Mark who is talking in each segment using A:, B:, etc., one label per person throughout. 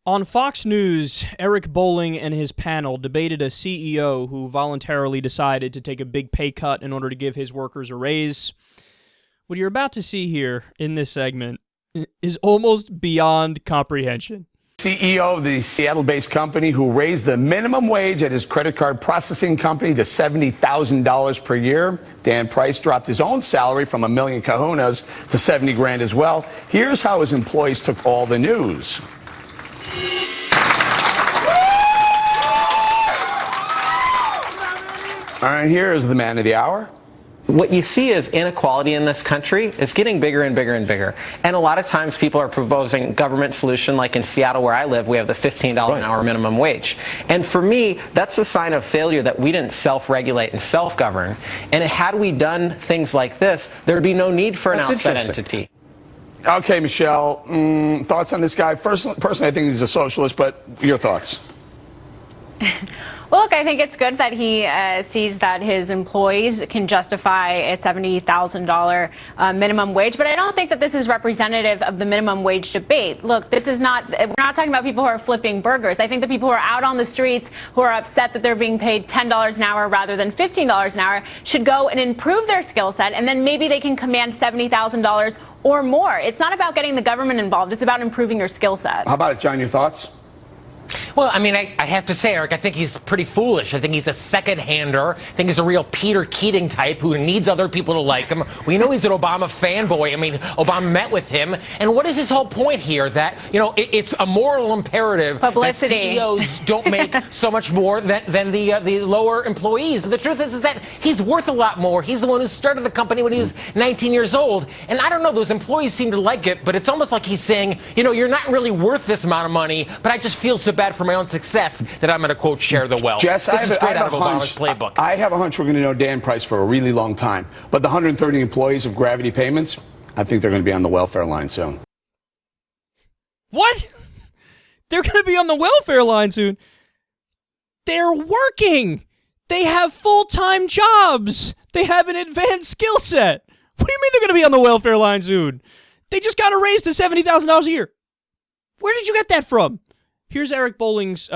A: On Fox News, Eric Bolling and his panel debated a CEO who voluntarily decided to take a big pay cut in order to give his workers a raise. What you're about to see here in this segment is almost beyond comprehension.
B: CEO of the Seattle-based company who raised the minimum wage at his credit card processing company to $70,000 per year. Dan Price dropped his own salary from $1 million kahunas to $70,000 as well. Here's how his employees took all the news. All right, here is the man of the hour.
C: What you see is inequality in this country is getting bigger and bigger and bigger. And a lot of times people are proposing government solution, like in Seattle where I live, we have the $15 an hour minimum wage. And for me, that's a sign of failure that we didn't self-regulate and self-govern. And had we done things like this, there would be no need for an outside entity.
B: Okay, Michelle, thoughts on this guy? Personally, I think he's a socialist, but your thoughts?
D: Well, look, I think it's good that he sees that his employees can justify a $70,000 minimum wage, but I don't think that this is representative of the minimum wage debate. Look, we're not talking about people who are flipping burgers. I think the people who are out on the streets who are upset that they're being paid $10 an hour rather than $15 an hour should go and improve their skill set, and then maybe they can command $70,000 or more. It's not about getting the government involved. It's about improving your skill set.
B: How about it, John? Your thoughts?
E: Well, I mean, I have to say, Eric, I think he's pretty foolish. I think he's a second-hander. I think he's a real Peter Keating type who needs other people to like him. We know he's an Obama fanboy. I mean, Obama met with him. And what is his whole point here? That, you know, it's a moral imperative
D: Publicity.
E: that CEOs don't make so much more than the lower employees. But the truth is that he's worth a lot more. He's the one who started the company when he was 19 years old. And I don't know, those employees seem to like it, but it's almost like he's saying, you know, you're not really worth this amount of money, but I just feel so bad for my own success that I'm going to, quote, share the wealth.
B: Jess,
E: this is straight out of Obama's playbook.
B: I have a hunch we're going to know Dan Price for a really long time. But the 130 employees of Gravity Payments, I think they're going to be on the welfare line soon.
A: What? They're going to be on the welfare line soon? They're working. They have full-time jobs. They have an advanced skill set. What do you mean they're going to be on the welfare line soon? They just got a raise to $70,000 a year. Where did you get that from? Here's Eric Bolling's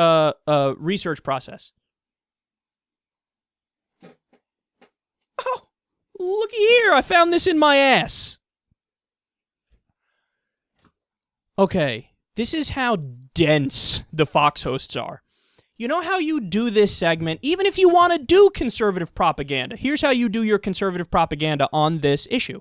A: research process. Oh, looky here. I found this in my ass. Okay, this is how dense the Fox hosts are. You know how you do this segment, even if you want to do conservative propaganda. Here's how you do your conservative propaganda on this issue.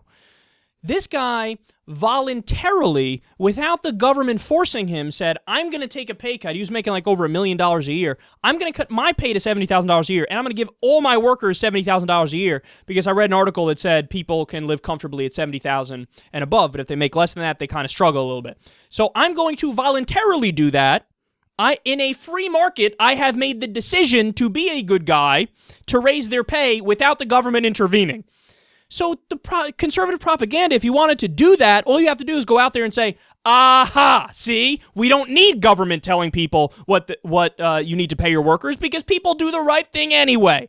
A: This guy voluntarily, without the government forcing him, said, I'm going to take a pay cut. He was making like over $1 million a year. I'm going to cut my pay to $70,000 a year, and I'm going to give all my workers $70,000 a year because I read an article that said people can live comfortably at $70,000 and above, but if they make less than that, they kind of struggle a little bit. So I'm going to voluntarily do that. In a free market, I have made the decision to be a good guy to raise their pay without the government intervening. So the conservative propaganda, if you wanted to do that, all you have to do is go out there and say, aha, see, we don't need government telling people what you need to pay your workers because people do the right thing anyway.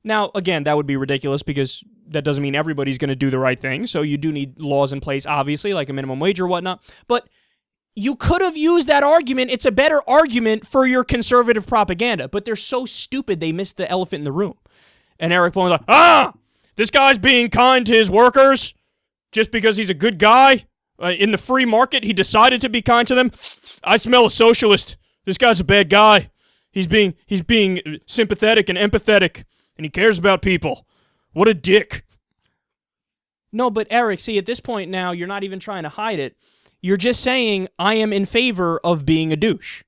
A: Now, again, that would be ridiculous because that doesn't mean everybody's going to do the right thing. So you do need laws in place, obviously, like a minimum wage or whatnot. But you could have used that argument. It's a better argument for your conservative propaganda. But they're so stupid, they missed the elephant in the room. And Eric Bolling's like, this guy's being kind to his workers just because he's a good guy. In the free market, he decided to be kind to them. I smell a socialist. This guy's a bad guy. He's being sympathetic and empathetic, and he cares about people. What a dick. No, but Eric, see, at this point now, you're not even trying to hide it. You're just saying, I am in favor of being a douche.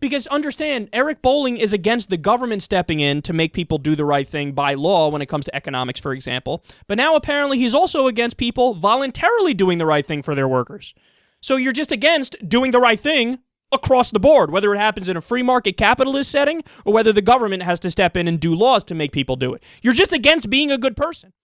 A: Because understand, Eric Bolling is against the government stepping in to make people do the right thing by law when it comes to economics, for example. But now apparently he's also against people voluntarily doing the right thing for their workers. So you're just against doing the right thing across the board, whether it happens in a free market capitalist setting or whether the government has to step in and do laws to make people do it. You're just against being a good person.